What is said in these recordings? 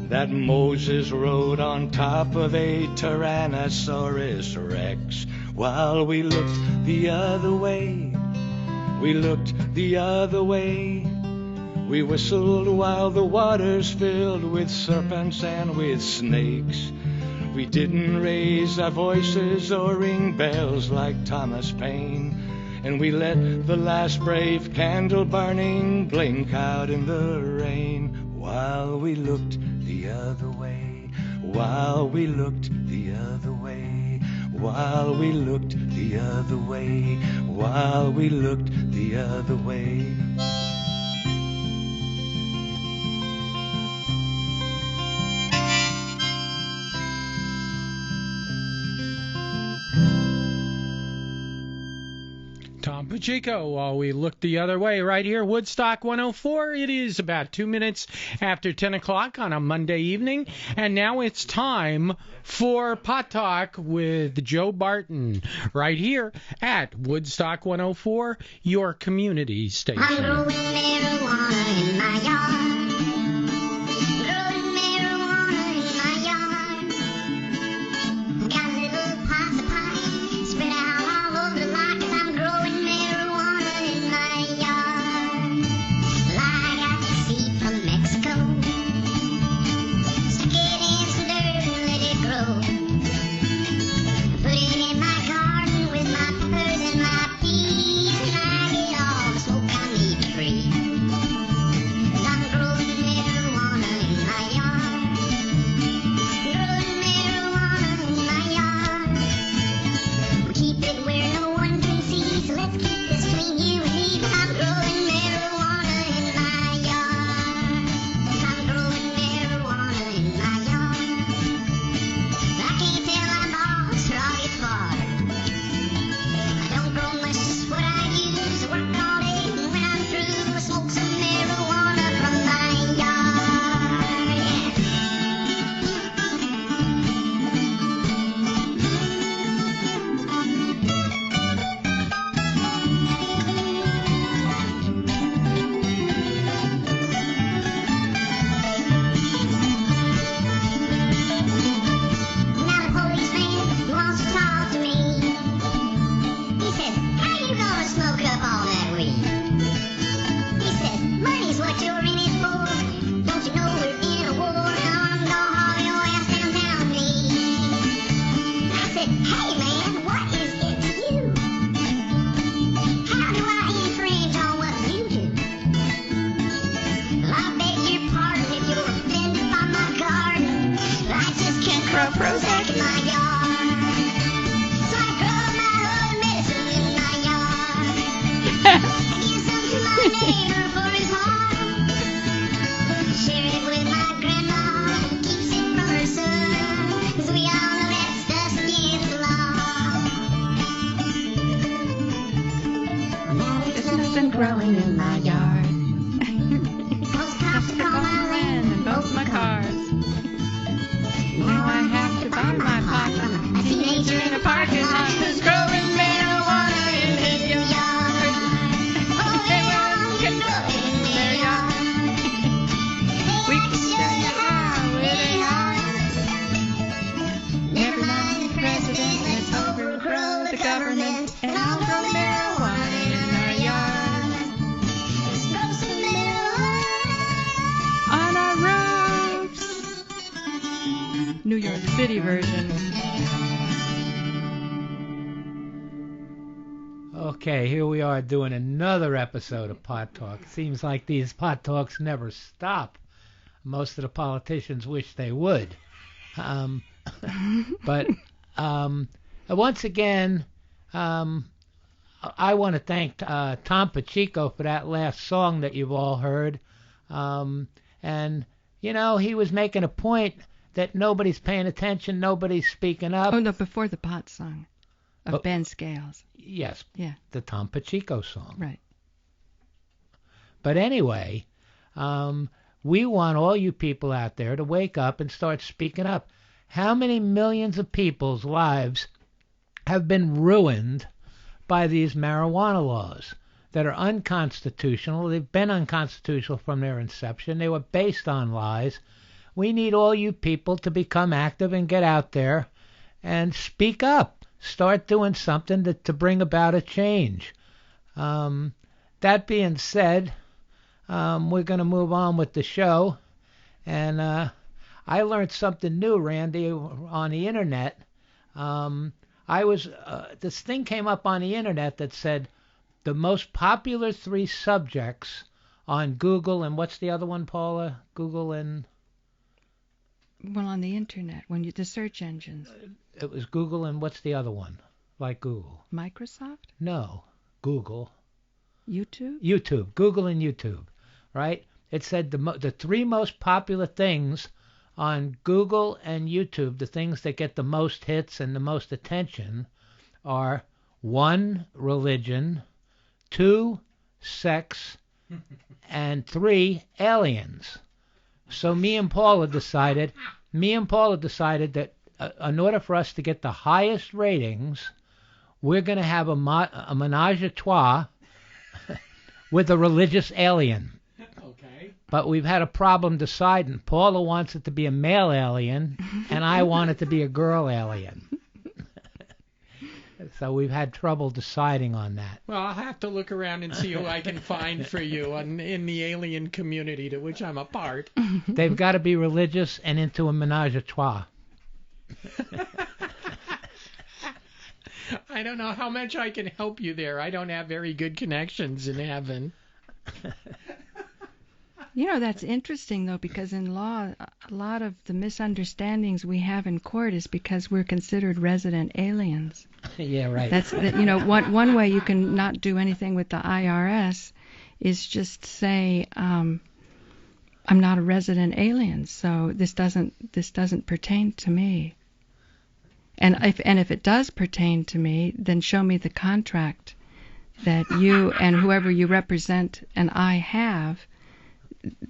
that Moses rode on top of a Tyrannosaurus Rex. While we looked the other way, we looked the other way. We whistled while the waters filled with serpents and with snakes. We didn't raise our voices or ring bells like Thomas Paine. And we let the last brave candle burning blink out in the rain. While we looked the other way, while we looked the other way, while we looked the other way, while we looked the other way. Tom Pacheco, while we look the other way, right here, Woodstock 104. It is about 2 minutes after 10 o'clock on a Monday evening, and now it's time for Pot Talk with Joe Barton, right here at Woodstock 104, your community station. I'm growing marijuana in my yard. Growing in my yard. Most cops to call my land and both my cars. Now I have to buy my pot from a teenager in a parking lot who's growing marijuana in his yard. Oh, everyone can grow in their yard. We can show you how really hard. Never mind the president, let's overgrow the government and I'll grow marijuana in our yard. On our roofs. New York City version. Okay, here we are doing another episode of Pot Talk. Seems like these Pot Talks never stop. Most of the politicians wish they would. But once again, I want to thank Tom Pacheco for that last song that you've all heard. And, you know, he was making a point that nobody's paying attention, nobody's speaking up. Oh, no, before the pot song of Ben Scales. Yes, Yeah. the Tom Pacheco song. Right. But anyway, we want all you people out there to wake up and start speaking up. How many millions of people's lives have been ruined by these marijuana laws? that are unconstitutional. They've been unconstitutional from their inception. They were based on lies. We need all you people to become active and get out there and speak up. Start doing something to bring about a change. That being said, we're going to move on with the show. And I learned something new, Randy, on the internet. This thing came up on the internet that said the most popular 3 subjects on Google, and what's the other one, Paula? Google and... Well, on the internet, the search engines. It was Google and what's the other one? Like Google. Microsoft? No, Google. YouTube? YouTube. Google and YouTube, right? It said the 3 most popular things on Google and YouTube, the things that get the most hits and the most attention, are 1, religion, 2, sex, and 3, aliens. So me and Paula decided that in order for us to get the highest ratings, we're going to have a menage a trois with a religious alien. Okay. But we've had a problem deciding. Paula wants it to be a male alien, and I want it to be a girl alien. So we've had trouble deciding on that. Well, I'll have to look around and see who I can find for you in the alien community to which I'm a part. They've got to be religious and into a menage a trois. I don't know how much I can help you there. I don't have very good connections in heaven. You know, that's interesting, though, because in law, a lot of the misunderstandings we have in court is because we're considered resident aliens. Yeah, right. That's, one way you can not do anything with the IRS is just say, I'm not a resident alien, so this doesn't pertain to me. And if it does pertain to me, then show me the contract that you and whoever you represent and I have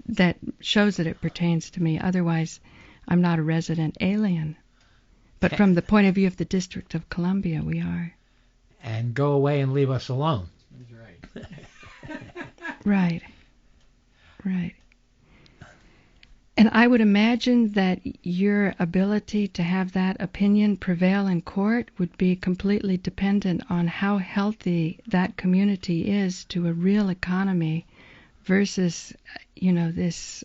that shows that it pertains to me. Otherwise, I'm not a resident alien. But from the point of view of the District of Columbia, we are. And go away and leave us alone. That's Right. right. Right. And I would imagine that your ability to have that opinion prevail in court would be completely dependent on how healthy that community is to a real economy versus, this,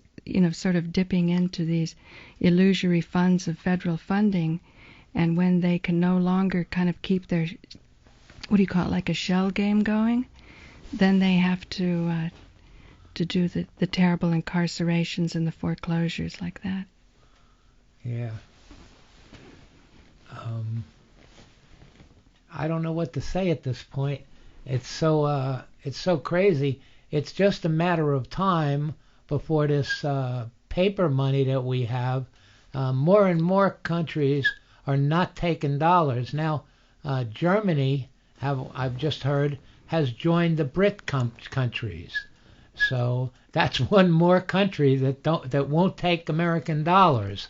sort of dipping into these illusory funds of federal funding. And when they can no longer kind of keep their, like a shell game going, then they have to do the terrible incarcerations and the foreclosures like that. Yeah. I don't know what to say at this point. It's so crazy. It's just a matter of time before this paper money that we have, more and more countries are not taking dollars. Now, Germany, I've just heard, has joined the BRIC countries. So that's one more country that won't take American dollars.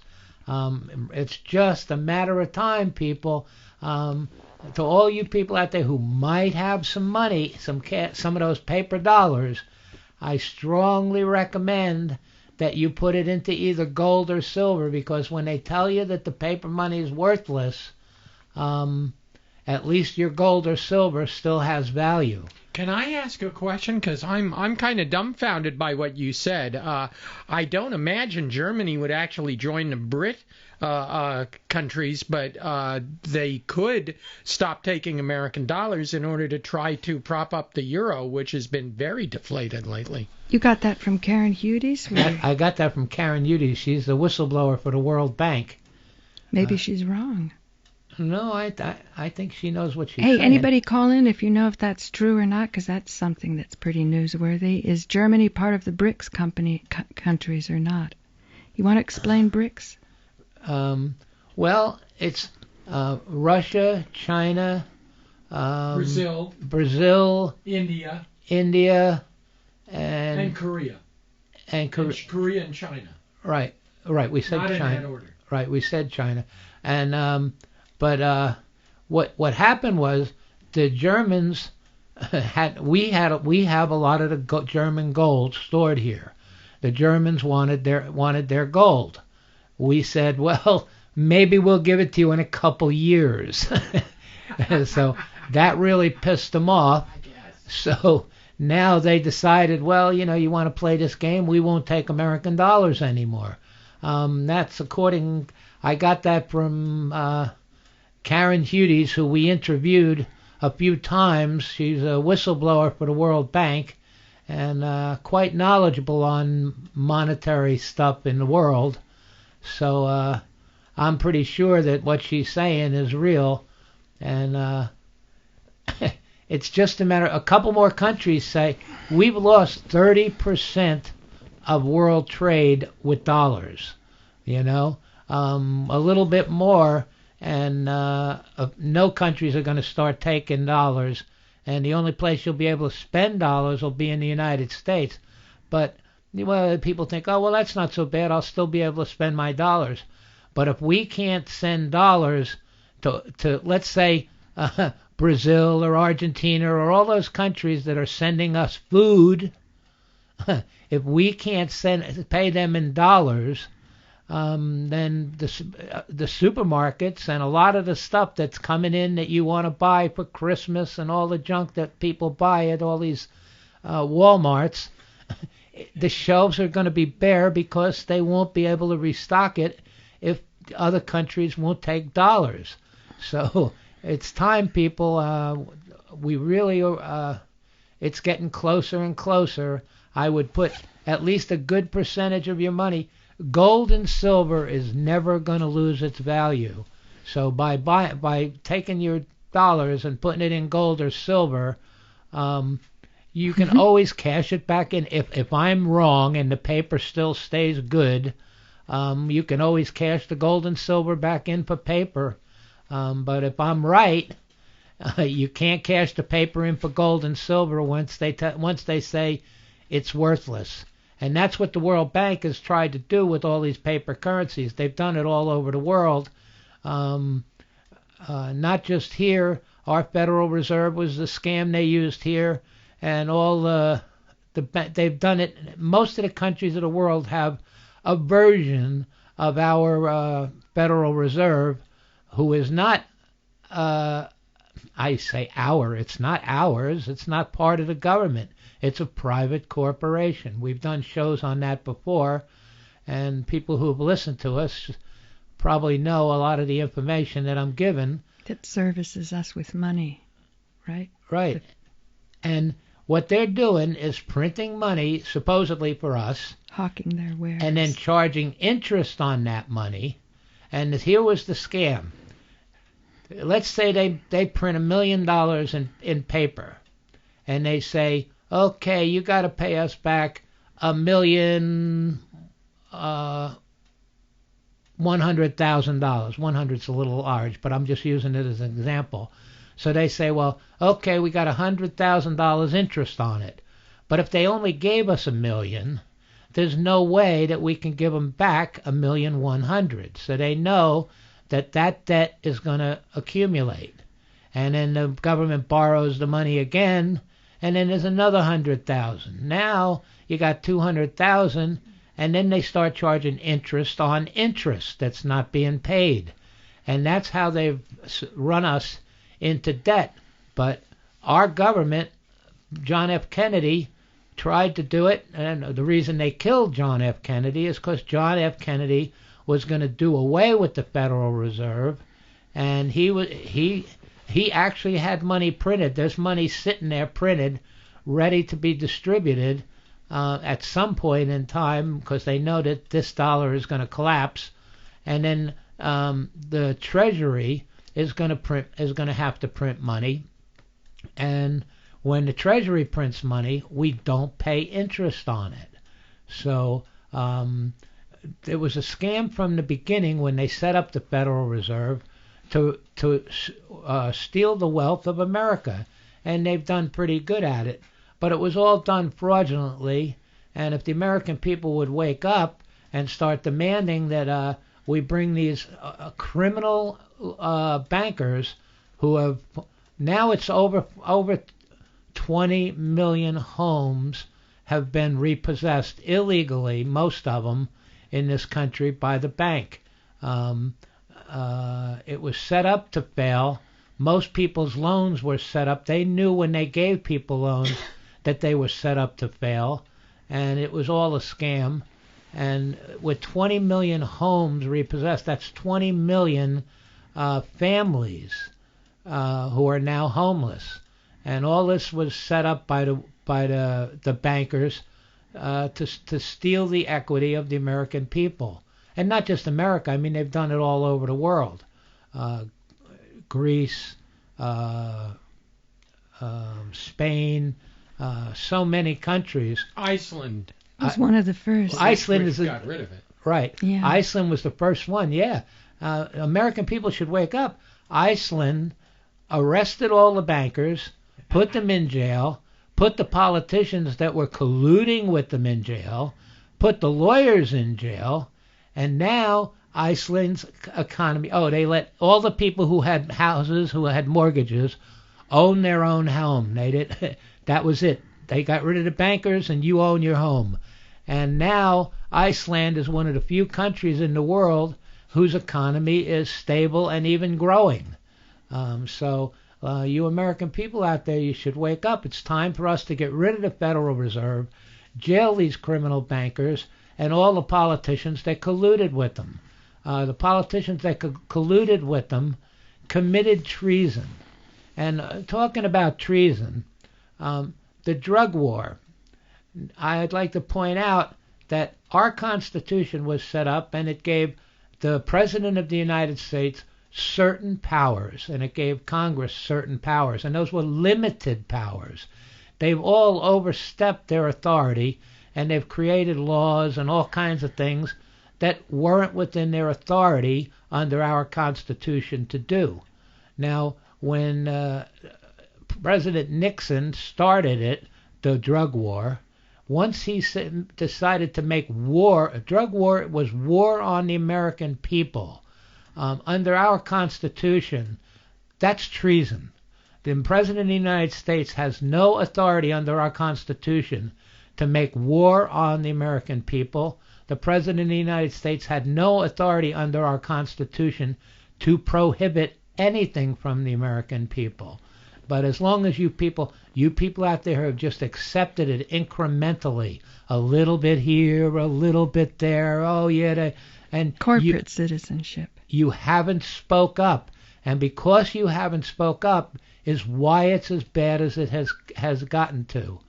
It's just a matter of time, people. To all you people out there who might have some money, some of those paper dollars, I strongly recommend that you put it into either gold or silver, because when they tell you that the paper money is worthless, at least your gold or silver still has value. Can I ask a question? Because I'm kind of dumbfounded by what you said. I don't imagine Germany would actually join the BRIC countries, but they could stop taking American dollars in order to try to prop up the euro, which has been very deflated lately. You got that from Karen Hughes? I got that from Karen Hughes. She's the whistleblower for the World Bank. Maybe she's wrong. No, I think she knows what she's saying. Hey, anybody call in if you know if that's true or not, because that's something that's pretty newsworthy. Is Germany part of the BRICS countries or not? You want to explain BRICS? Well, it's Russia, China, Brazil, India, and Korea. Korea and China. Right. We said not China. In that order. Right, we said China. And but what happened was the Germans we have a lot of the German gold stored here. The Germans wanted their gold. We said, well, maybe we'll give it to you in a couple years. So that really pissed them off. So now they decided, well, you want to play this game, we won't take American dollars anymore. That's I got that from Karen Hughes, who we interviewed a few times. She's a whistleblower for the World Bank and quite knowledgeable on monetary stuff in the world. So I'm pretty sure that what she's saying is real. And it's just a matter. A couple more countries say we've lost 30% of world trade with dollars. A little bit more, and no countries are going to start taking dollars. And the only place you'll be able to spend dollars will be in the United States. But people think, oh, well, that's not so bad. I'll still be able to spend my dollars. But if we can't send dollars to let's say, Brazil or Argentina or all those countries that are sending us food, if we can't pay them in dollars, then the supermarkets and a lot of the stuff that's coming in that you want to buy for Christmas and all the junk that people buy at all these Walmarts, the shelves are going to be bare because they won't be able to restock it if other countries won't take dollars. So it's time, people. We really it's getting closer and closer. I would put at least a good percentage of your money. Gold and silver is never going to lose its value. So by taking your dollars and putting it in gold or silver, you can always cash it back in. If I'm wrong and the paper still stays good, you can always cash the gold and silver back in for paper. But if I'm right, you can't cash the paper in for gold and silver once they say it's worthless. And that's what the World Bank has tried to do with all these paper currencies. They've done it all over the world, not just here. Our Federal Reserve was the scam they used here, and all they've done it. Most of the countries of the world have a version of our Federal Reserve, who is not, I say our, it's not ours, it's not part of the government. It's a private corporation. We've done shows on that before, and people who have listened to us probably know a lot of the information that I'm given. That services us with money, right? Right. And what they're doing is printing money, supposedly for us, hawking their wares, and then charging interest on that money. And here was the scam. Let's say they print $1 million in paper, and they say, okay, you got to pay us back $1,100,000. $100's a little large, but I'm just using it as an example. So they say, well, okay, we got $100,000 interest on it. But if they only gave us $1 million, there's no way that we can give them back $1,100,000. So they know that debt is going to accumulate. And then the government borrows the money again, and then there's another $100,000. Now you got $200,000, and then they start charging interest on interest that's not being paid. And that's how they've run us into debt. But our government, John F. Kennedy, tried to do it, and the reason they killed John F. Kennedy is because John F. Kennedy was going to do away with the Federal Reserve, and he actually had money printed. There's money sitting there printed, ready to be distributed at some point in time, because they know that this dollar is going to collapse, and then the Treasury is going to have to print money, and when the Treasury prints money, we don't pay interest on it. So it was a scam from the beginning when they set up the Federal Reserve to steal the wealth of America, and they've done pretty good at it. But it was all done fraudulently, and if the American people would wake up and start demanding that we bring these criminal bankers who have, now it's over 20 million homes have been repossessed illegally, most of them in this country, by the bank. It was set up to fail. Most people's loans were set up. They knew when they gave people loans that they were set up to fail, and it was all a scam. And with 20 million homes repossessed, that's 20 million families who are now homeless. And all this was set up by the bankers to steal the equity of the American people. And not just America. I mean, they've done it all over the world. Greece, Spain, so many countries. Iceland. Was one of the first. Iceland got rid of it. Right. Yeah. Iceland was the first one, yeah. American people should wake up. Iceland arrested all the bankers, put them in jail, put the politicians that were colluding with them in jail, put the lawyers in jail, and now Iceland's economy, they let all the people who had houses, who had mortgages, own their own home. That was it. They got rid of the bankers, and you own your home. And now Iceland is one of the few countries in the world whose economy is stable and even growing. So you American people out there, you should wake up. It's time for us to get rid of the Federal Reserve, jail these criminal bankers, and all the politicians that colluded with them. The politicians that colluded with them committed treason. And talking about treason, the drug war, I'd like to point out that our Constitution was set up and it gave the President of the United States certain powers, and it gave Congress certain powers, and those were limited powers. They've all overstepped their authority, and they've created laws and all kinds of things that weren't within their authority under our Constitution to do. Now, when President Nixon started it, the drug war, once he decided to make war, a drug war, it was war on the American people. Under our Constitution, that's treason. The President of the United States has no authority under our Constitution to make war on the American people. The President of the United States had no authority under our Constitution to prohibit anything from the American people. But as long as you people out there have just accepted it incrementally, a little bit here, a little bit there, and corporate citizenship. You haven't spoke up, and because you haven't spoke up is why it's as bad as it has gotten to.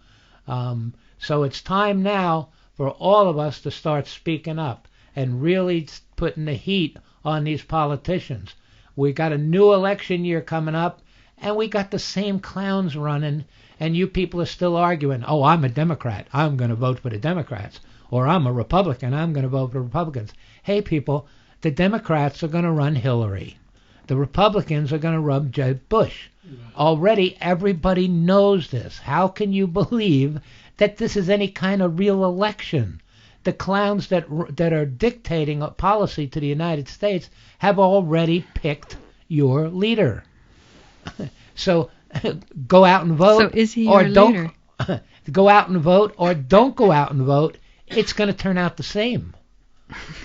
So it's time now for all of us to start speaking up and really putting the heat on these politicians. We got a new election year coming up, and we got the same clowns running, and you people are still arguing, I'm a Democrat, I'm going to vote for the Democrats, or I'm a Republican, I'm going to vote for Republicans. Hey people, the Democrats are going to run Hillary. The Republicans are going to run Jeb Bush. Already everybody knows this. How can you believe that this is any kind of real election? The clowns that are dictating a policy to the United States have already picked your leader. So go out and vote. So is he or your don't leader? Go out and vote, or don't go out and vote. It's going to turn out the same.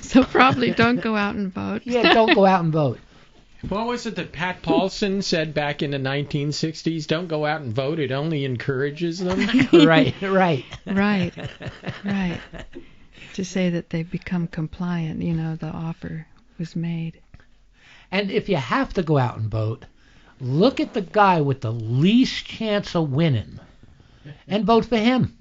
So probably don't go out and vote. Yeah, don't go out and vote. What was it that Pat Paulson said back in the 1960s? Don't go out and vote. It only encourages them. Right. Right. To say that they've become compliant, the offer was made. And if you have to go out and vote, look at the guy with the least chance of winning and vote for him.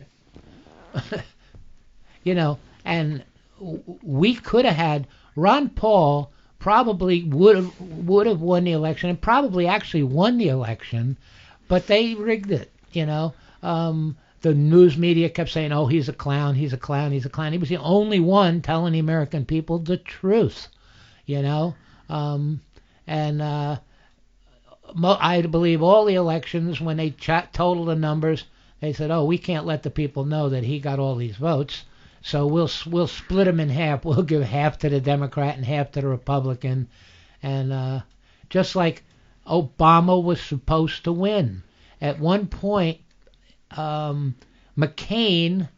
And we could have had Ron Paul probably would have won the election, and probably actually won the election, but they rigged it. The news media kept saying, he's a clown, he's a clown, he's a clown. He was the only one telling the American people the truth. I believe all the elections, when they total the numbers, they said, we can't let the people know that he got all these votes, so we'll split them in half. We'll give half to the Democrat and half to the Republican. And just like Obama was supposed to win. At one point, McCain,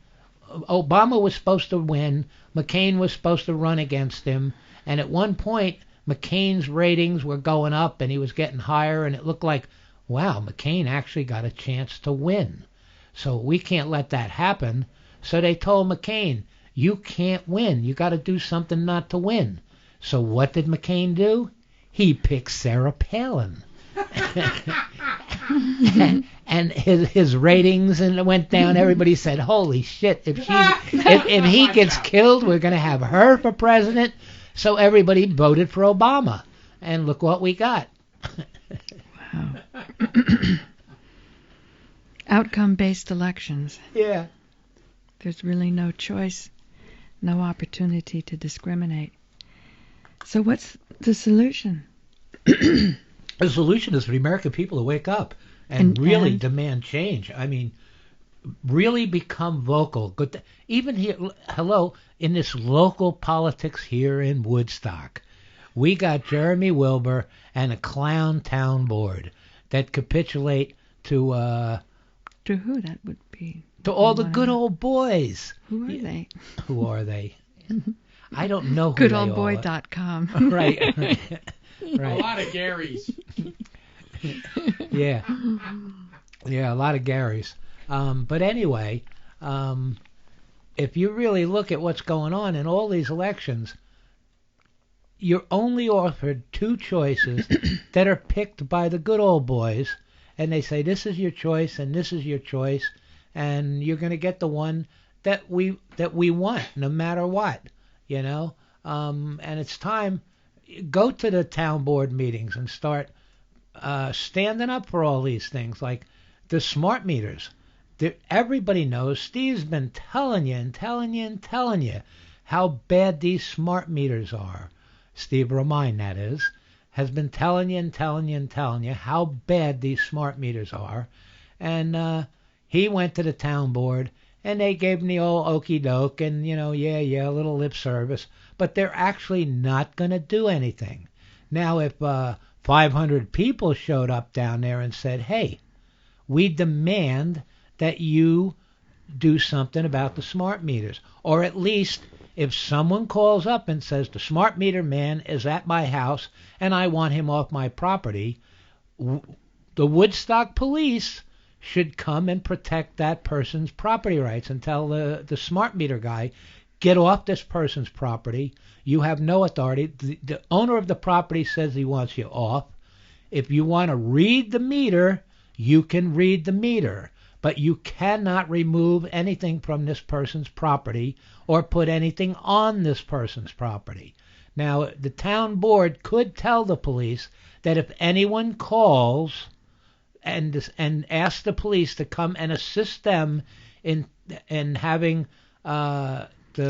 Obama was supposed to win. McCain was supposed to run against him. And at one point, McCain's ratings were going up and he was getting higher. And it looked like, wow, McCain actually got a chance to win. So we can't let that happen. So they told McCain, you can't win. You got to do something not to win. So what did McCain do? He picked Sarah Palin. and his ratings and went down. Everybody said, holy shit, if he gets killed, we're going to have her for president. So everybody voted for Obama. And look what we got. Wow. Outcome-based elections. Yeah. There's really no choice, no opportunity to discriminate. So what's the solution? The solution is for the American people to wake up and really demand change. I mean, really become vocal. Even here, in this local politics here in Woodstock, we got Jeremy Wilbur and a clown town board that capitulate to who that would be? To all the good old boys. Who are they? Who are they? I don't know who they are. Goodoldboy.com. Right. Right. A lot of Garys. Yeah. Yeah, a lot of Garys. But anyway, if you really look at what's going on in all these elections, you're only offered two choices that are picked by the good old boys, and they say this is your choice and this is your choice, and you're going to get the one that we want, no matter what, you know. And it's time. Go to the town board meetings and start standing up for all these things, like the smart meters. Everybody knows. Steve's been telling you how bad these smart meters are. Steve Romine, that is, has been telling you how bad these smart meters are. And he went to the town board, and they gave him the old okey doke and, a little lip service. But they're actually not going to do anything. Now, if 500 people showed up down there and said, hey, we demand that you do something about the smart meters. Or at least if someone calls up and says the smart meter man is at my house and I want him off my property, the Woodstock police should come and protect that person's property rights and tell the smart meter guy, get off this person's property. You have no authority. The owner of the property says he wants you off. If you want to read the meter, you can read the meter. But you cannot remove anything from this person's property or put anything on this person's property. Now, the town board could tell the police that if anyone calls and asks the police to come and assist them in having the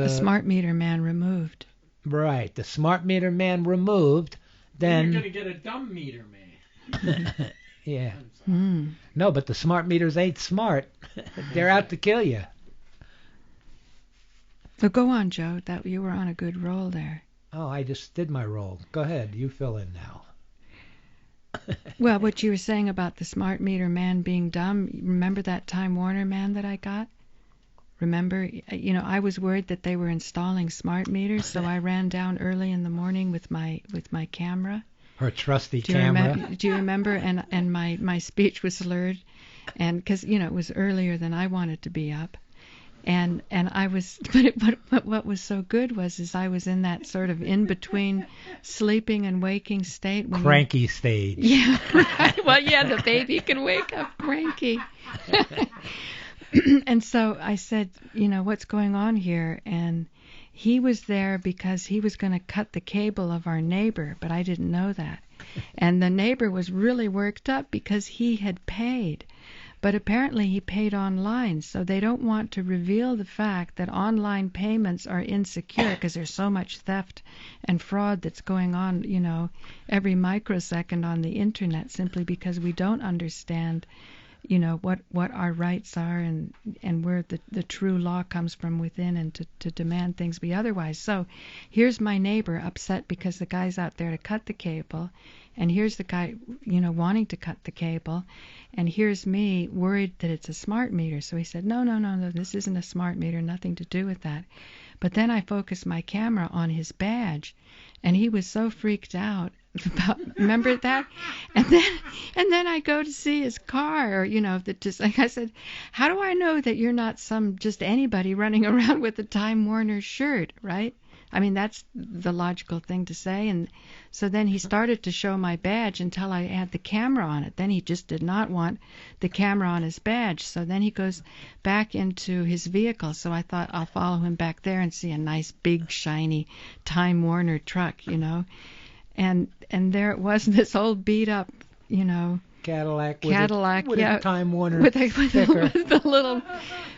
smart meter man removed. Right, the smart meter man removed, then you're going to get a dumb meter man. Yeah. No, but the smart meters ain't smart. They're out to kill you. So go on, Joe. That you were on a good roll there. Oh, I just did my roll. Go ahead. You fill in now. Well, what you were saying about the smart meter man being dumb, remember that Time Warner man that I got? Remember, I was worried that they were installing smart meters, so I ran down early in the morning with my camera. Her trusty camera. Do you remember? And my speech was slurred, and because it was earlier than I wanted to be up, and I was. But what was so good was I was in that sort of in between sleeping and waking state. Cranky stage. Yeah. Right. Well, yeah, the baby can wake up cranky. And so I said, what's going on here? And he was there because he was going to cut the cable of our neighbor, but I didn't know that. And the neighbor was really worked up because he had paid. But apparently he paid online, so they don't want to reveal the fact that online payments are insecure because there's so much theft and fraud that's going on, every microsecond on the internet, simply because we don't understand what our rights are and where the true law comes from within, and to demand things be otherwise. So here's my neighbor upset because the guy's out there to cut the cable. And here's the guy, you know, wanting to cut the cable. And here's me worried that it's a smart meter. So he said, no, this isn't a smart meter, nothing to do with that. But then I focused my camera on his badge, and he was so freaked out about, remember that? And then I go to see his car, or, you know, that just like I said, how do I know that you're not some just anybody running around with a Time Warner shirt, right? I mean, that's the logical thing to say. And so then he started to show my badge until I had the camera on it. Then he just did not want the camera on his badge. So then he goes back into his vehicle. So I thought I'll follow him back there and see a nice big shiny Time Warner truck, you know. And there it was, this old beat up, you know, Cadillac with yeah, a Time Warner with sticker.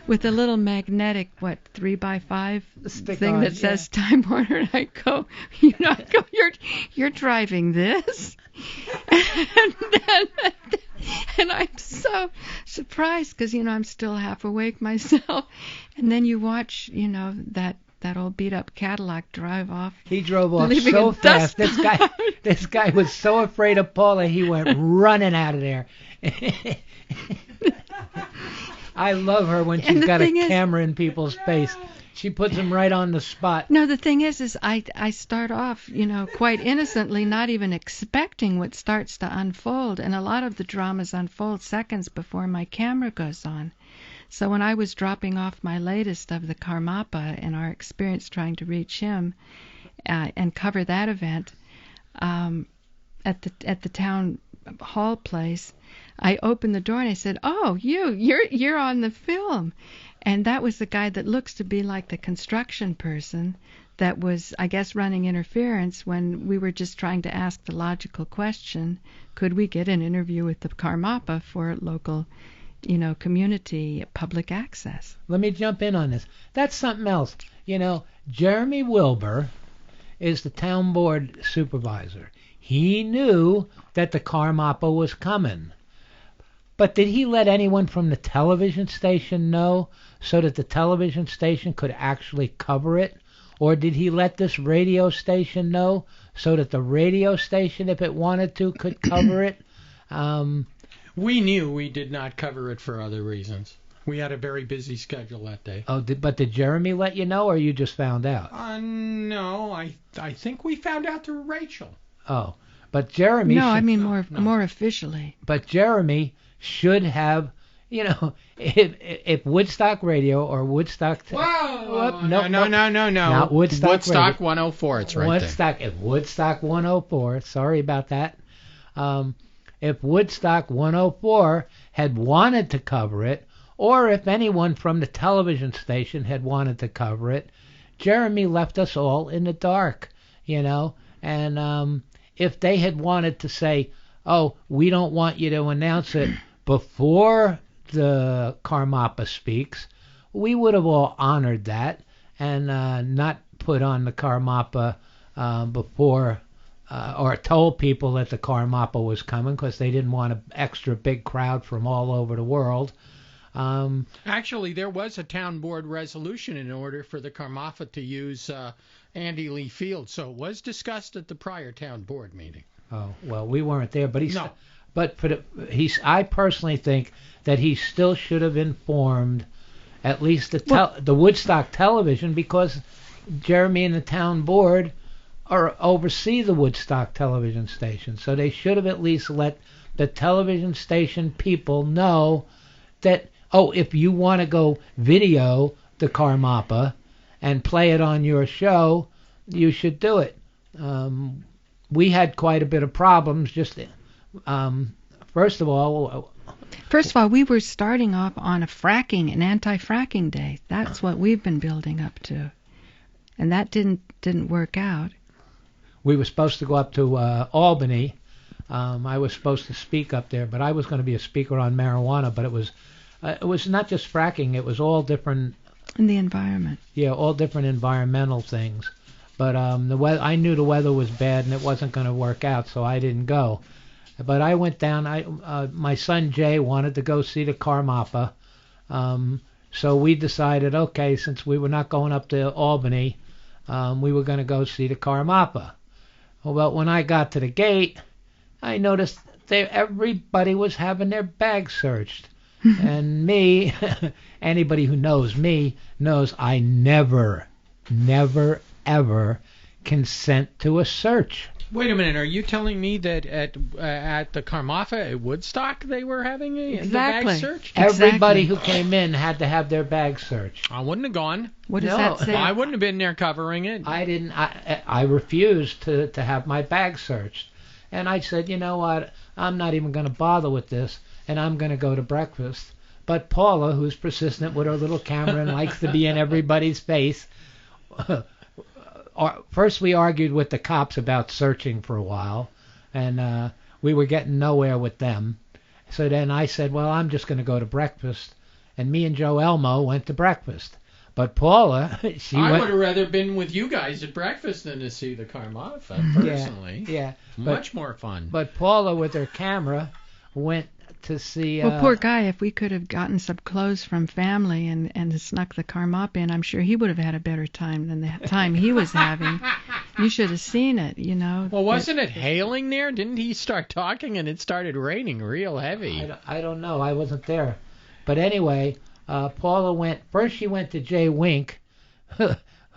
with a little magnetic 3x5 Stick thing on, that says Time Warner. And I go, you're driving this, and I'm so surprised because, you know, I'm still half awake myself, and then you watch, you know, that old beat up Cadillac drive off. He drove off so fast. This guy was so afraid of Paula, he went running out of there. I love her when she's got a camera in people's face. She puts them right on the spot. No, the thing is I start off, you know, quite innocently, not even expecting what starts to unfold, and a lot of the dramas unfold seconds before my camera goes on. So when I was dropping off my latest of the Karmapa and our experience trying to reach him and cover that event at the town hall place, I opened the door and I said, "Oh, you're on the film," and that was the guy that looks to be like the construction person that was, I guess, running interference when we were just trying to ask the logical question: could we get an interview with the Karmapa for local, you know, community public access? Let me jump in on this. That's something else. You know, Jeremy Wilbur is the town board supervisor. He knew that the Karmapa was coming. But did he let anyone from the television station know so that the television station could actually cover it? Or did he let this radio station know so that the radio station, if it wanted to, could cover it? We knew we did not cover it for other reasons. We had a very busy schedule that day. Oh, but did Jeremy let you know, or you just found out? No, I think we found out through Rachel. Oh, but Jeremy... No, I mean more officially. But Jeremy should have, you know, if Woodstock Radio or Woodstock... Whoa! No. Not Woodstock 104, it's right Woodstock, there. If Woodstock 104, sorry about that. If Woodstock 104 had wanted to cover it, or if anyone from the television station had wanted to cover it, Jeremy left us all in the dark, you know. And if they had wanted to say, oh, we don't want you to announce it before the Karmapa speaks, we would have all honored that and not put on the Karmapa before... or told people that the Karmapa was coming because they didn't want an extra big crowd from all over the world. Actually, there was a town board resolution in order for the Karmapa to use Andy Lee Field, so it was discussed at the prior town board meeting. Oh, well, we weren't there, but I personally think that he still should have informed at least the Woodstock television, because Jeremy and the town board oversee the Woodstock television station, so they should have at least let the television station people know that, oh, if you want to go video the Karmapa and play it on your show, you should do it. We had quite a bit of problems. First of all, we were starting off on an anti-fracking day. That's what we've been building up to, and that didn't work out. We were supposed to go up to Albany. I was supposed to speak up there, but I was going to be a speaker on marijuana. But it was not just fracking; it was all different. In the environment. Yeah, all different environmental things. But I knew the weather was bad and it wasn't going to work out, so I didn't go. But I went down. My son Jay wanted to go see the Karmapa, so we decided, okay, since we were not going up to Albany, we were going to go see the Karmapa. Well, when I got to the gate, I noticed everybody was having their bags searched. And me, anybody who knows me knows I never, ever consent to a search. Wait a minute. Are you telling me that at the Karmapa at Woodstock they were having the bag searched? Everybody who came in had to have their bag searched. I wouldn't have gone. What does that say? I wouldn't have been there covering it. I didn't. I refused to have my bag searched, and I said, you know what? I'm not even going to bother with this, and I'm going to go to breakfast. But Paula, who's persistent with her little camera and likes to be in everybody's face. First, we argued with the cops about searching for a while, and we were getting nowhere with them. So then I said, well, I'm just going to go to breakfast. And me and Joe Elmo went to breakfast. But Paula, I would have rather been with you guys at breakfast than to see the Karmapa, personally. Yeah. Much more fun. But Paula, with her camera, went to see... Well, poor guy, if we could have gotten some clothes from family and snuck the Karmapa in, I'm sure he would have had a better time than the time he was having. You should have seen it, you know. Well, wasn't it hailing there? Didn't he start talking and it started raining real heavy? I don't know. I wasn't there. But anyway, Paula went... First she went to Jay Wink,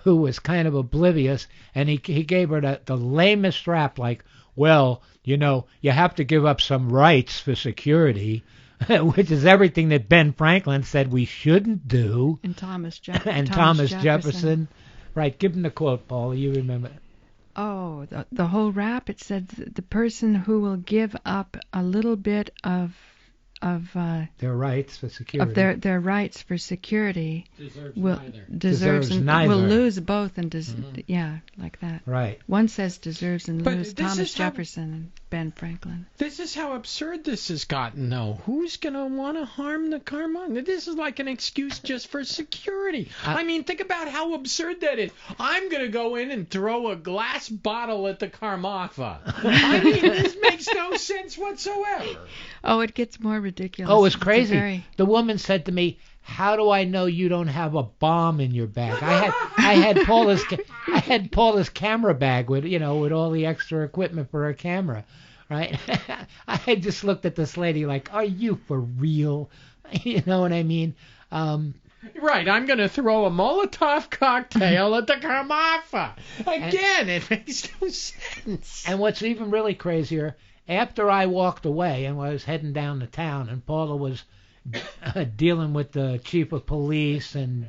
who was kind of oblivious, and he gave her the lamest rap, like, well, you know, you have to give up some rights for security, which is everything that Ben Franklin said we shouldn't do. And Thomas Jefferson. Right, give him the quote, Paula, you remember. Oh, the whole rap, it said the person who will give up a little bit of their rights for security. Of their rights for security deserves neither. Will lose both and like that. Right. One says deserves and lose. Thomas Jefferson and Ben Franklin. This is how absurd this has gotten, though. Who's gonna want to harm the Karmapa? This is like an excuse just for security. I mean, think about how absurd that is. I'm gonna go in and throw a glass bottle at the Karmapa. I mean, this makes no sense whatsoever. Oh, it gets more ridiculous. Oh, it's crazy. The woman said to me, "How do I know you don't have a bomb in your bag?" I had Paula's camera bag with all the extra equipment for her camera, right? I had just looked at this lady like, "Are you for real?" You know what I mean? Right, I'm going to throw a Molotov cocktail at the Karmapa. Again, it makes no sense. And what's even really crazier, after I walked away and was heading down to town, and Paula was dealing with the chief of police and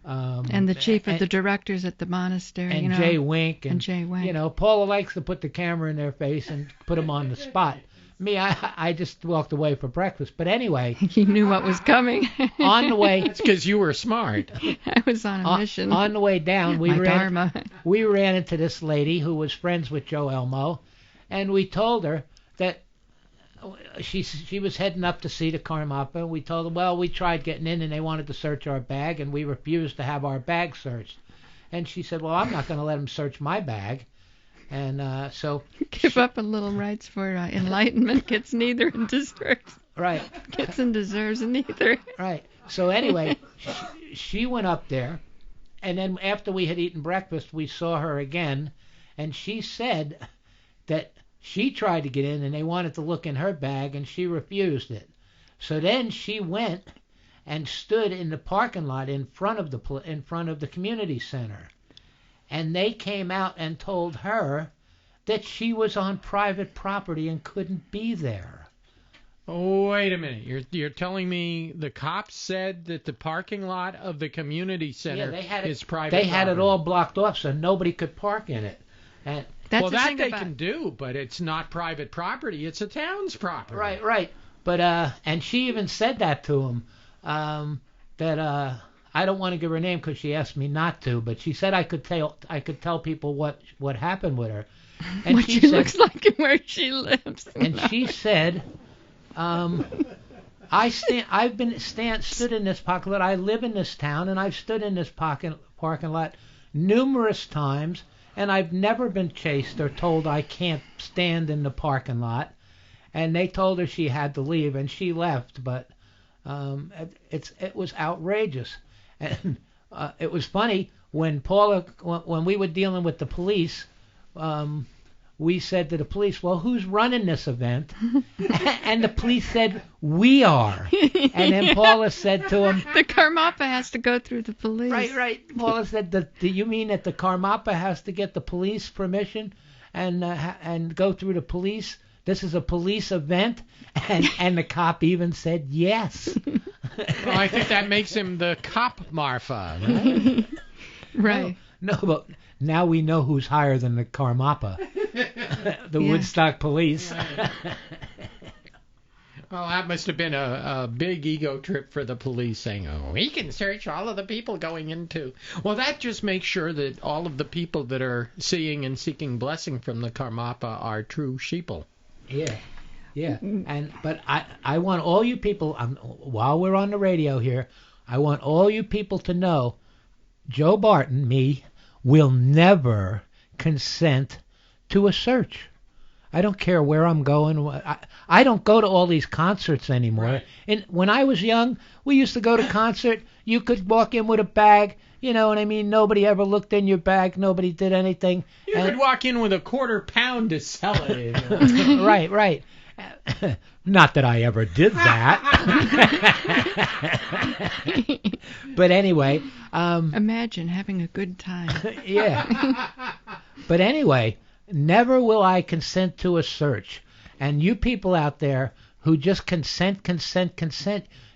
the chief of the directors at the monastery, and Jay Wink, and Jay Wink. Paula likes to put the camera in their face and put them on the spot. Me, I just walked away for breakfast. But anyway, you knew what was coming. On the way, it's because you were smart. I was on a mission. On the way down, we ran into this lady who was friends with Joe Elmo, and we told her that she was heading up to see the Karmapa. We told her, well, we tried getting in and they wanted to search our bag, and we refused to have our bag searched. And she said, well, I'm not going to let them search my bag. And so give up a little rights for enlightenment gets neither and deserves. Right. Gets and deserves neither. Right. So anyway, she went up there, and then after we had eaten breakfast, we saw her again, and she said that she tried to get in and they wanted to look in her bag, and she refused it. So then she went and stood in the parking lot in front of the community center. And they came out and told her that she was on private property and couldn't be there. Oh, wait a minute. You're telling me the cops said that the parking lot of the community center is private property? They had it all blocked off so nobody could park in it. And that they can do, but it's not private property. It's a town's property. Right. But and she even said that to him, that I don't want to give her name because she asked me not to, but she said I could tell people what happened with her. And what she looks like and where she lives. And she said, I've been stood in this parking lot. I live in this town, and I've stood in this parking lot numerous times, and I've never been chased or told I can't stand in the parking lot. And they told her she had to leave, and she left. But it was outrageous. And it was funny when we were dealing with the police. we said to the police, well, who's running this event? And the police said, we are. And then Paula said to him, The Karmapa has to go through the police. right. Paula said, do you mean that the Karmapa has to get the police permission and go through the police? This is a police event? And the cop even said yes. Well, I think that makes him the cop Marfa, right? Right. No, but now we know who's higher than the Karmapa. The Woodstock police. Well, that must have been a big ego trip for the police, saying, oh, we can search all of the people going into. Well, that just makes sure that all of the people that are seeing and seeking blessing from the Karmapa are true sheeple. Yeah. But I want all you people, while we're on the radio here, I want all you people to know, Joe Barton, me, will never consent to a search. I don't care where I'm going. I don't go to all these concerts anymore. Right. And when I was young, we used to go to concert. You could walk in with a bag. You know what I mean? Nobody ever looked in your bag. Nobody did anything. You could walk in with a £quarter to sell it. Right. Not that I ever did that. But anyway. Imagine having a good time. Yeah. But anyway, never will I consent to a search. And you people out there who just consent,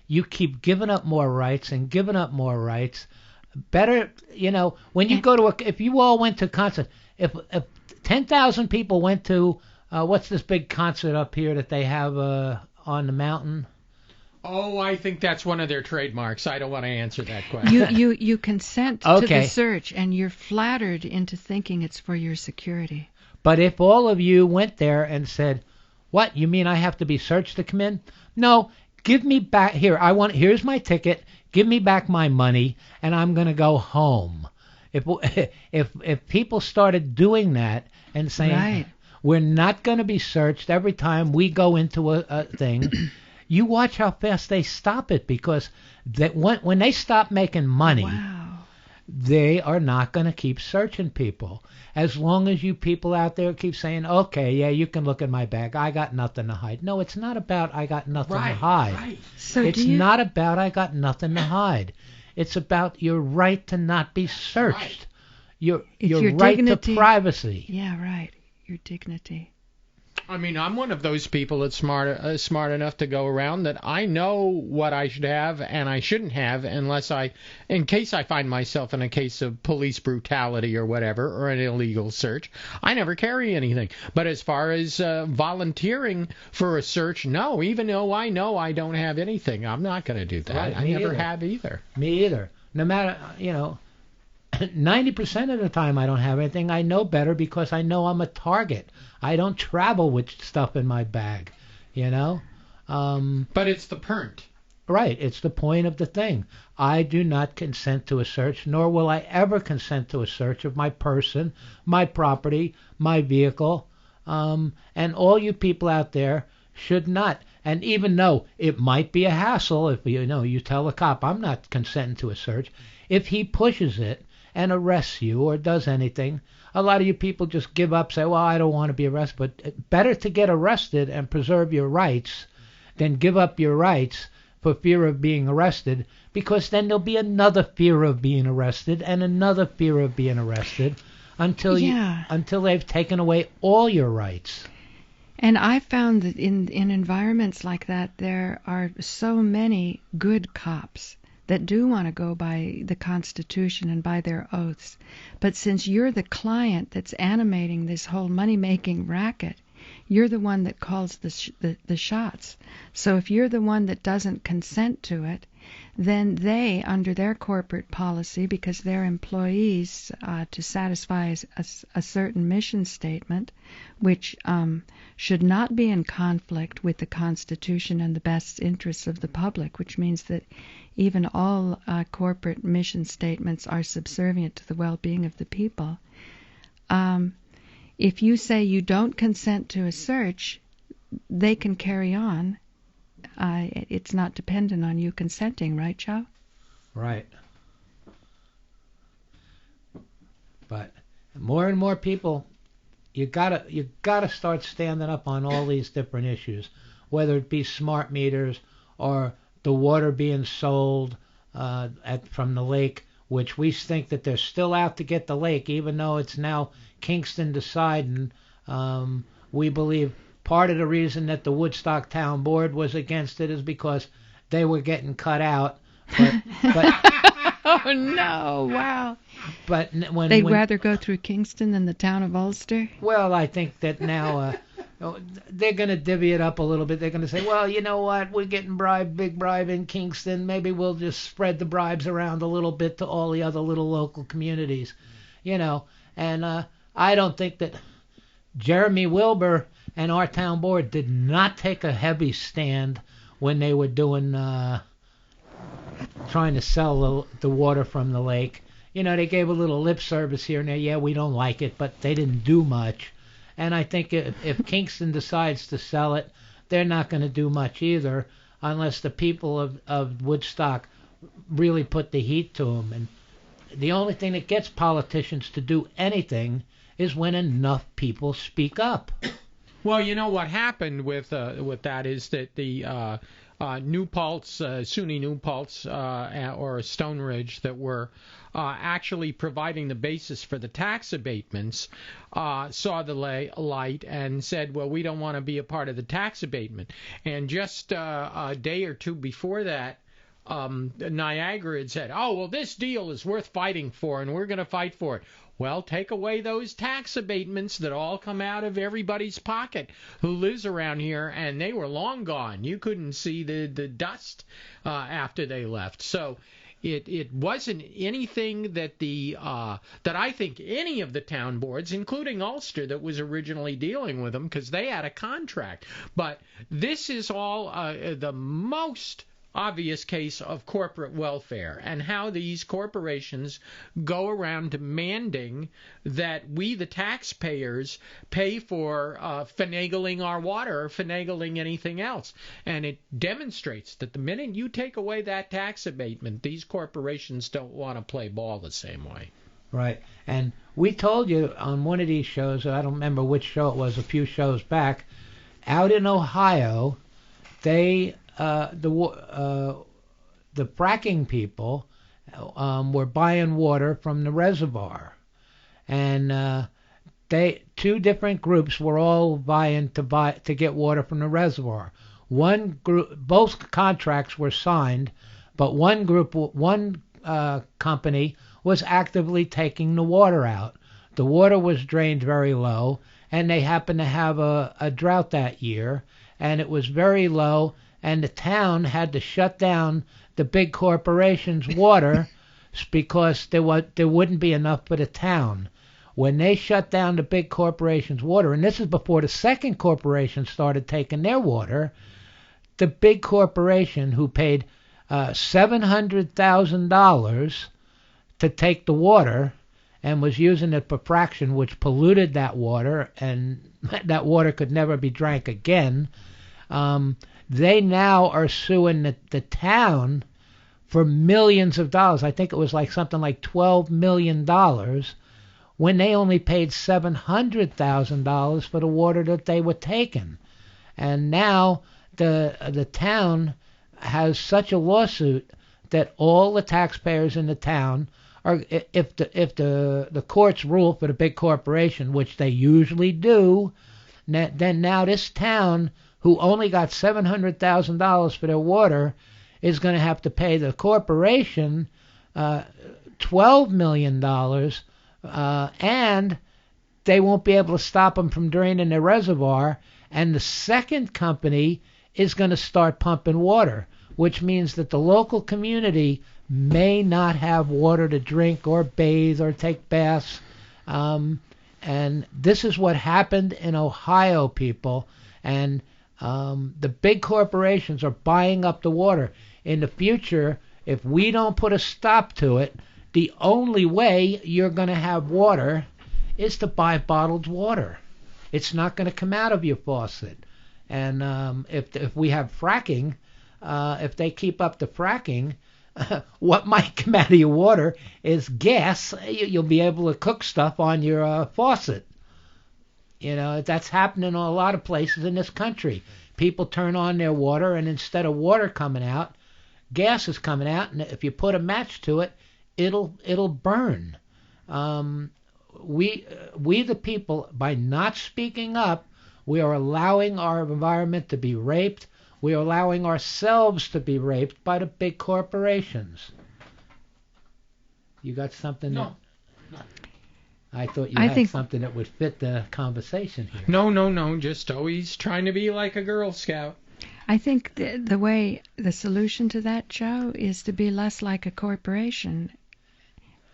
you keep giving up more rights and giving up more rights. Better, when you go to if you all went to a concert, if 10,000 people went to, what's this big concert up here that they have on the mountain? Oh, I think that's one of their trademarks. I don't want to answer that question. You consent to the search, and you're flattered into thinking it's for your security. But if all of you went there and said, what, you mean I have to be searched to come in? No, give me back, here's my ticket, give me back my money, and I'm going to go home. If people started doing that and saying, right, we're not going to be searched every time we go into a thing, you watch how fast they stop it, because when they stop making money, wow, they are not going to keep searching people. As long as you people out there keep saying, okay, yeah, you can look at my bag, I got nothing to hide. No, it's not about I got nothing to hide. Right. So it's not about I got nothing to hide. It's about your right to not be searched. Right. Your right dignity, to privacy. Yeah, right. Your dignity. I mean, I'm one of those people that's smart enough to go around that I know what I should have and I shouldn't have in case I find myself in a case of police brutality or whatever, or an illegal search. I never carry anything. But as far as volunteering for a search, no, even though I know I don't have anything, I'm not going to do that. Right, I never have either. Me either. No matter, 90% of the time I don't have anything. I know better because I know I'm a target. I don't travel with stuff in my bag, But it's the point. Right. It's the point of the thing. I do not consent to a search, nor will I ever consent to a search of my person, my property, my vehicle. And all you people out there should not. And even though it might be a hassle, if you tell a cop, I'm not consenting to a search, if he pushes it and arrests you or does anything, a lot of you people just give up, say, well, I don't want to be arrested. But better to get arrested and preserve your rights than give up your rights for fear of being arrested, because then there'll be another fear of being arrested and another fear of being arrested until they've taken away all your rights. And I found that in environments like that, there are so many good cops that do want to go by the Constitution and by their oaths. But since you're the client that's animating this whole money-making racket, you're the one that calls the shots. So if you're the one that doesn't consent to it, then they, under their corporate policy, because they're employees to satisfy a certain mission statement, which should not be in conflict with the Constitution and the best interests of the public, which means that even all corporate mission statements are subservient to the well-being of the people. If you say you don't consent to a search, they can carry on. It's not dependent on you consenting, right, Joe? Right. But more and more people, you gotta start standing up on all these different issues, whether it be smart meters or the water being sold from the lake, which we think that they're still out to get the lake, even though it's now Kingston deciding. We believe part of the reason that the Woodstock Town Board was against it is because they were getting cut out. But Oh no! Wow. but when They'd rather go through Kingston than the town of Ulster. well, I think that now they're going to divvy it up a little bit. They're going to say, well, you know what? We're getting big bribe in Kingston. Maybe we'll just spread the bribes around a little bit to all the other little local communities, And I don't think that Jeremy Wilbur and our town board did not take a heavy stand when they were doing trying to sell the water from the lake. They gave a little lip service here and there. Yeah, we don't like it, but they didn't do much. And I think if Kingston decides to sell it, they're not going to do much either, unless the people of Woodstock really put the heat to them. And the only thing that gets politicians to do anything is when enough people speak up. Well, what happened with that is that the New Paltz, SUNY New Paltz, or Stone Ridge that were actually providing the basis for the tax abatements saw the light and said, well, we don't want to be a part of the tax abatement. And just a day or two before that, Niagara had said, oh, well, this deal is worth fighting for, and we're going to fight for it. Well, take away those tax abatements that all come out of everybody's pocket who lives around here, and they were long gone. You couldn't see the dust after they left. So it wasn't anything that that I think any of the town boards, including Ulster, that was originally dealing with them, because they had a contract. But this is all the most obvious case of corporate welfare and how these corporations go around demanding that we, the taxpayers, pay for finagling our water or finagling anything else. And it demonstrates that the minute you take away that tax abatement, these corporations don't want to play ball the same way. Right. And we told you on one of these shows, I don't remember which show it was, a few shows back, out in Ohio, they the fracking people were buying water from the reservoir, and two different groups were all vying to get water from the reservoir. One group, both contracts were signed, but one company was actively taking the water out. The water was drained very low, and they happened to have a drought that year, and it was very low. And the town had to shut down the big corporation's water because there wouldn't be enough for the town. When they shut down the big corporation's water, and this is before the second corporation started taking their water, the big corporation who paid $700,000 to take the water and was using it for fraction, which polluted that water, and that water could never be drank again, they now are suing the town for millions of dollars. I think it was something like $12 million, when they only paid $700,000 for the water that they were taking. And now the town has such a lawsuit that all the taxpayers in the town are, if the courts rule for the big corporation, which they usually do, then now this town, who only got $700,000 for their water, is going to have to pay the corporation $12 million, and they won't be able to stop them from draining their reservoir. And the second company is going to start pumping water, which means that the local community may not have water to drink or bathe or take baths. And this is what happened in Ohio, people. And the big corporations are buying up the water. In the future, if we don't put a stop to it, the only way you're going to have water is to buy bottled water. It's not going to come out of your faucet. And if we have fracking, if they keep up the fracking, what might come out of your water is gas. You'll be able to cook stuff on your faucet. That's happening in a lot of places in this country. People turn on their water, and instead of water coming out, gas is coming out, and if you put a match to it, it'll burn. We the people, by not speaking up, we are allowing our environment to be raped. We are allowing ourselves to be raped by the big corporations. You got something? No. I thought you had something that would fit the conversation here. No. Just always trying to be like a Girl Scout. I think the solution to that, Joe, is to be less like a corporation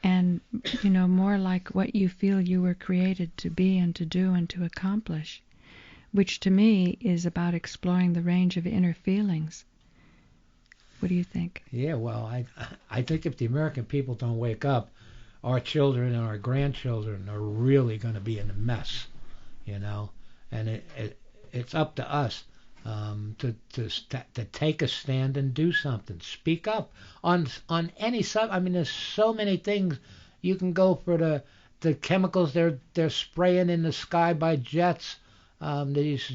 and, more like what you feel you were created to be and to do and to accomplish, which to me is about exploring the range of inner feelings. What do you think? Yeah, well, I think if the American people don't wake up, our children and our grandchildren are really going to be in a mess, and it's up to us to take a stand and do something. Speak up on any sub. I mean, there's so many things. You can go for the chemicals they're spraying in the sky by jets. These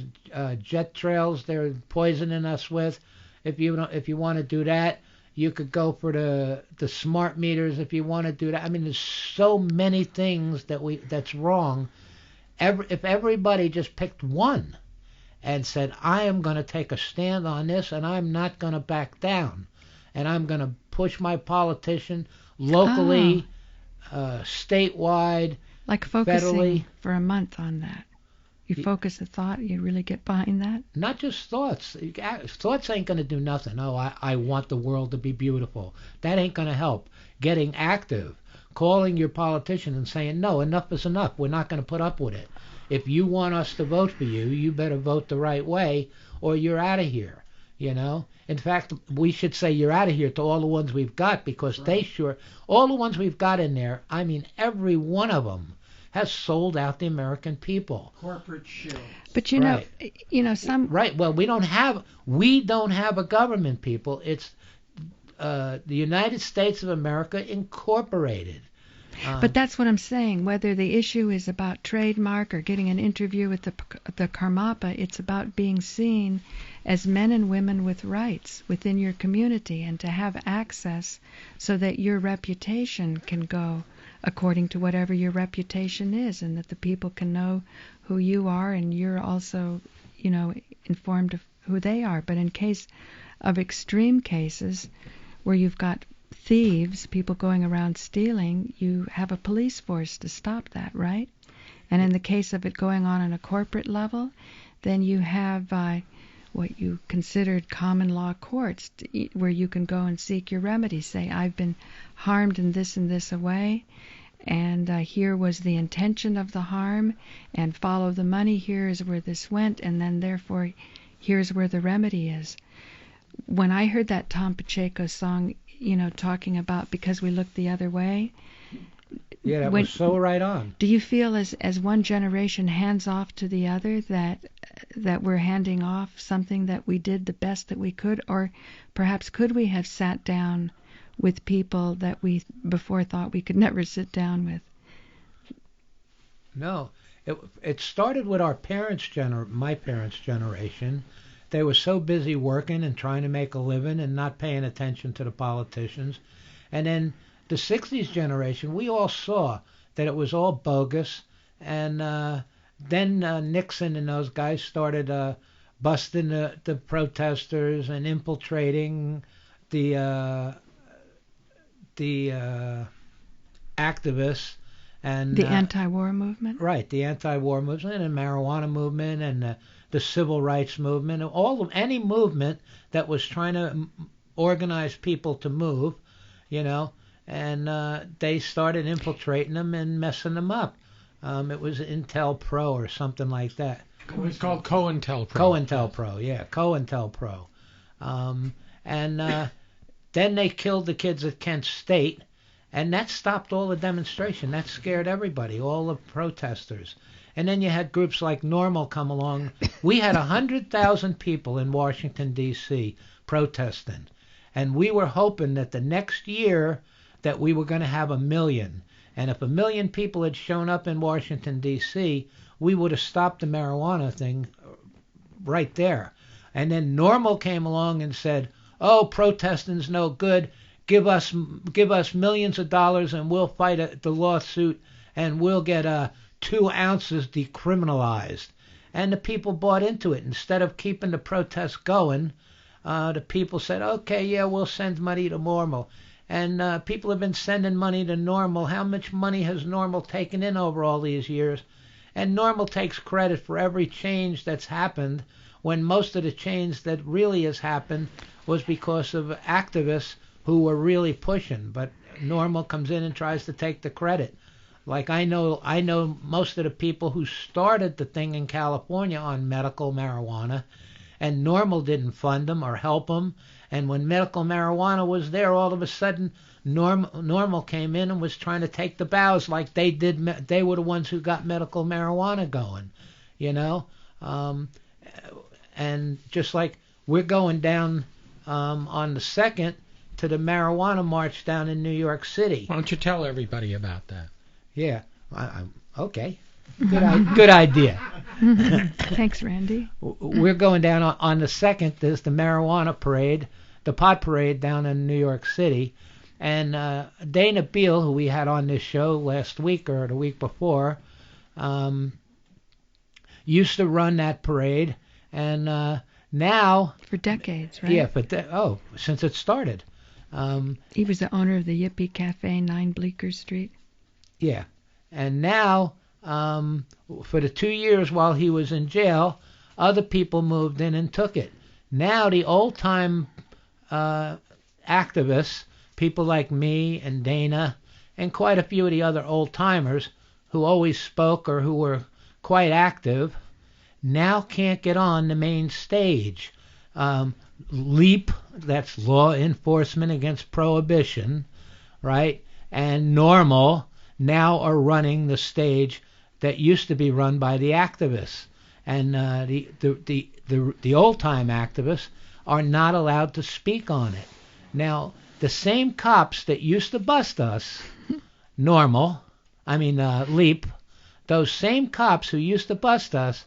jet trails they're poisoning us with. If you want to do that, you could go for the smart meters if you want to do that. I mean, there's so many things that's wrong. If everybody just picked one and said, I am going to take a stand on this, and I'm not going to back down, and I'm going to push my politician locally, statewide, like focusing federally. For a month on that. You focus a thought, you really get behind that? Not just thoughts. Thoughts ain't going to do nothing. Oh, I want the world to be beautiful. That ain't going to help. Getting active, calling your politician and saying, no, enough is enough. We're not going to put up with it. If you want us to vote for you, you better vote the right way or you're out of here, In fact, we should say you're out of here to all the ones we've got, because all the ones we've got in there, I mean, every one of them has sold out the American people. Corporate shit. But some right. Well, we don't have a government, people. It's the United States of America Incorporated. But that's what I'm saying. Whether the issue is about trademark or getting an interview with the Karmapa, it's about being seen as men and women with rights within your community and to have access so that your reputation can go according to whatever your reputation is, and that the people can know who you are and you're also, informed of who they are. But in case of extreme cases where you've got thieves, people going around stealing, you have a police force to stop that, right? And in the case of it going on a corporate level, then you have what you considered common law courts where you can go and seek your remedy. Say, I've been harmed in this and this way, and here was the intention of the harm, and follow the money, here is where this went, and then therefore here's where the remedy is. When I heard that Tom Pacheco song, talking about because we look the other way. Yeah, that was so right on. Do you feel as one generation hands off to the other that we're handing off something that we did the best that we could, or perhaps could we have sat down with people that we before thought we could never sit down with? No, it started with our my parents' generation. They were so busy working and trying to make a living and not paying attention to the politicians. And then the 60s generation, we all saw that it was all bogus. And then Nixon and those guys started busting the protesters and infiltrating the activists. And the anti-war movement? Right, the anti-war movement and the marijuana movement and the civil rights movement, any movement that was trying to organize people to move, and they started infiltrating them and messing them up. It was Intel Pro or something like that. It was called COINTELPRO. COINTELPRO, yeah, COINTELPRO. And then they killed the kids at Kent State, and that stopped all the demonstration. That scared everybody, all the protesters. And then you had groups like Normal come along. We had 100,000 people in Washington, D.C. protesting. And we were hoping that the next year that we were going to have 1 million. And if 1 million people had shown up in Washington, D.C., we would have stopped the marijuana thing right there. And then NORML came along and said, "Oh, protesting's no good. Give us millions of dollars and we'll fight the lawsuit and we'll get 2 ounces decriminalized." And the people bought into it. Instead of keeping the protests going, the people said, "Okay, yeah, we'll send money to NORML." And people have been sending money to NORML. How much money has NORML taken in over all these years? And NORML takes credit for every change that's happened, when most of the change that really has happened was because of activists who were really pushing. But NORML comes in and tries to take the credit. Like I know most of the people who started the thing in California on medical marijuana, and NORML didn't fund them or help them. And when medical marijuana was there, all of a sudden NORML came in and was trying to take the bows, like they did. They were the ones who got medical marijuana going, you know. And just like we're going down on the 2nd to the marijuana march down in New York City. Why don't you tell everybody about that? Yeah, okay. Good idea. Thanks, Randy. We're going down on the 2nd. There's the marijuana parade, the pot parade down in New York City. And Dana Beal, who we had on this show last week or the week before, used to run that parade. And now... For decades, right? Yeah, since it started. He was the owner of the Yippee Cafe, 9 Bleecker Street. Yeah. And now, for the 2 years while he was in jail, other people moved in and took it. Now the old-time activists, people like me and Dana, and quite a few of the other old-timers who always spoke or who were quite active, now can't get on the main stage. LEAP, that's Law Enforcement Against Prohibition, right? And NORML now are running the stage that used to be run by the activists. And the old-time activists are not allowed to speak on it. Now, the same cops that used to bust us, LEAP, those same cops who used to bust us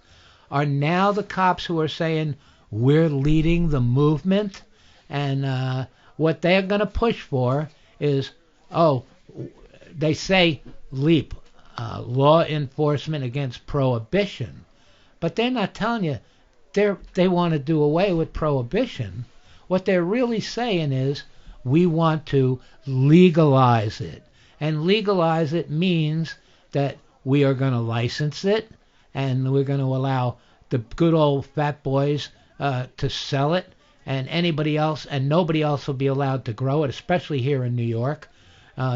are now the cops who are saying, we're leading the movement, and what they're going to push for is, they say LEAP, Law Enforcement Against Prohibition, but they're not telling you they want to do away with prohibition. What they're really saying is, we want to legalize it, and legalize it means that we are going to license it, and we're going to allow the good old fat boys to sell it, and anybody else, and nobody else will be allowed to grow it, especially here in New York.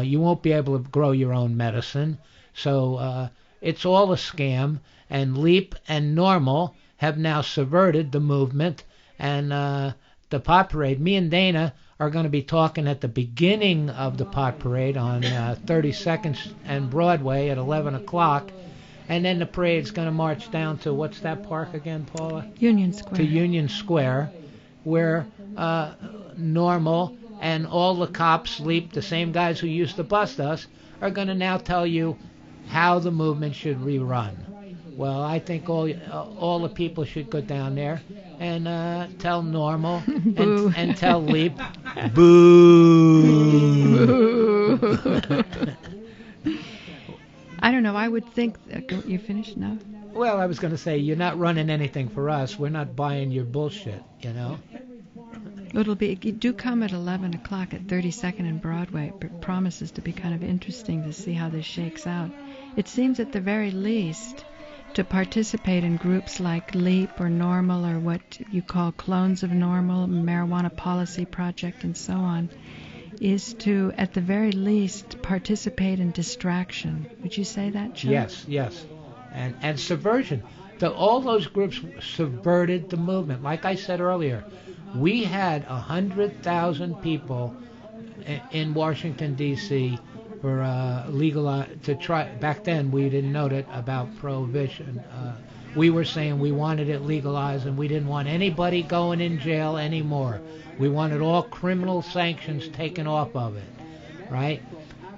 You won't be able to grow your own medicine. So it's all a scam, and LEAP and NORML have now subverted the movement, and the pot parade. Me and Dana are going to be talking at the beginning of the pot parade on 32nd and Broadway at 11 o'clock. And then the parade's going to march down to, what's that park again, Paula? Union Square. To Union Square, where NORML and all the cops, LEAP, the same guys who used to bust us, are going to now tell you how the movement should rerun. Well, I think all the people should go down there and tell NORML and tell LEAP, boo. I don't know. I would think... you finished now? Well, I was going to say, you're not running anything for us. We're not buying your bullshit, you know? It'll be... Do come at 11 o'clock at 32nd and Broadway. It promises to be kind of interesting to see how this shakes out. It seems at the very least to participate in groups like LEAP or NORML or what you call clones of NORML, Marijuana Policy Project, and so on, is to, at the very least, participate in distraction. Would you say that, Joe? Yes. And subversion. All those groups subverted the movement. Like I said earlier, we had 100,000 people in Washington, D.C. for to try. Back then, we didn't know that about prohibition. We were saying we wanted it legalized, and we didn't want anybody going in jail anymore. We wanted all criminal sanctions taken off of it, right?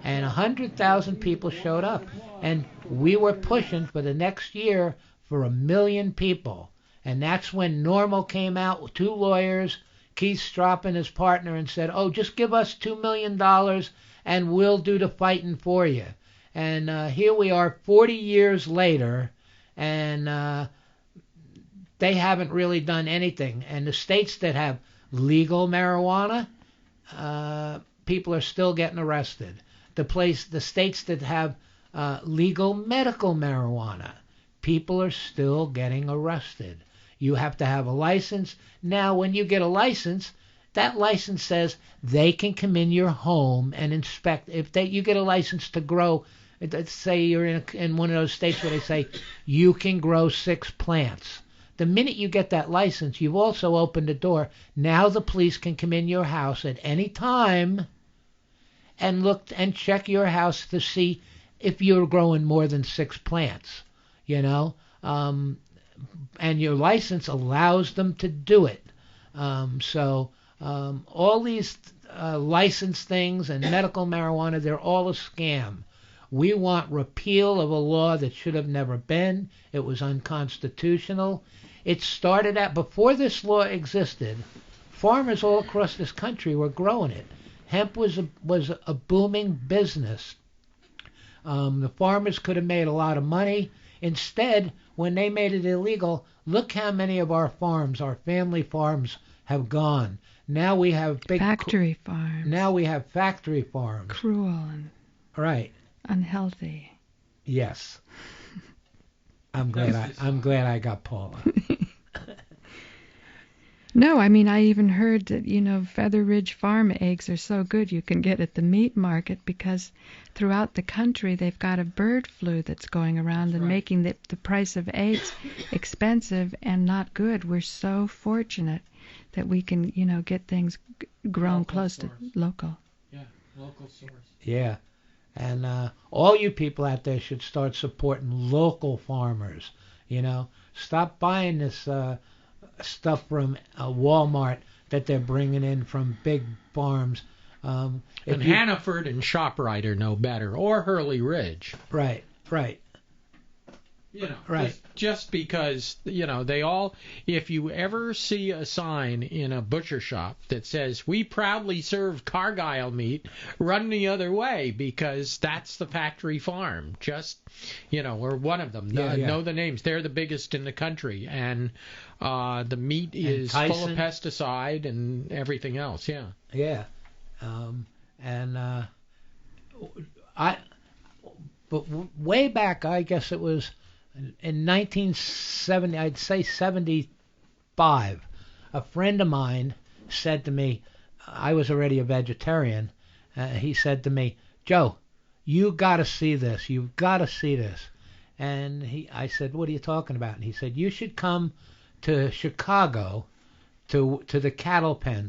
And 100,000 people showed up. And we were pushing for the next year for 1 million people. And that's when Normal came out with 2 lawyers, Keith Stropp and his partner, and said, oh, just give us $2 million and we'll do the fighting for you. And here we are 40 years later, and they haven't really done anything. And the states that have legal marijuana, people are still getting arrested. The states that have legal medical marijuana, people are still getting arrested. You have to have a license. Now, when you get a license, that license says they can come in your home and inspect. If you get a license to grow, let's say you're in one of those states where they say you can grow 6 plants. The minute you get that license, you've also opened the door. Now the police can come in your house at any time and look and check your house to see if you're growing more than 6 plants, and your license allows them to do it. So all these license things and medical marijuana, they're all a scam. We want repeal of a law that should have never been. It was unconstitutional. It started out, before this law existed, farmers all across this country were growing it. Hemp was a booming business. The farmers could have made a lot of money. Instead, when they made it illegal, look how many of our farms, our family farms, have gone. Now we have big factory farms. Now we have factory farms. Cruel and right. Unhealthy. Yes. I'm glad I got Paula. No, I mean, I even heard that, Feather Ridge Farm eggs are so good you can get at the meat market because throughout the country they've got a bird flu that's going around and making the price of eggs expensive and not good. We're so fortunate that we can, get things grown close to local. Yeah, local source. Yeah. And all you people out there should start supporting local farmers. Stop buying this stuff from Walmart that they're bringing in from big farms. And Hannaford and ShopRite are no better, or Hurley Ridge. Right. Right. Just because, they all, if you ever see a sign in a butcher shop that says, we proudly serve Cargyle meat, run the other way because that's the factory farm. Just, or one of them. Know the names. They're the biggest in the country. And the meat is full of pesticide and everything else. Yeah. Yeah. But way back, I guess it was in 1970, I'd say 75, a friend of mine said to me, I was already a vegetarian, he said to me, Joe, you got to see this. You've got to see this. And I said, what are you talking about? And he said, you should come to Chicago to the cattle pens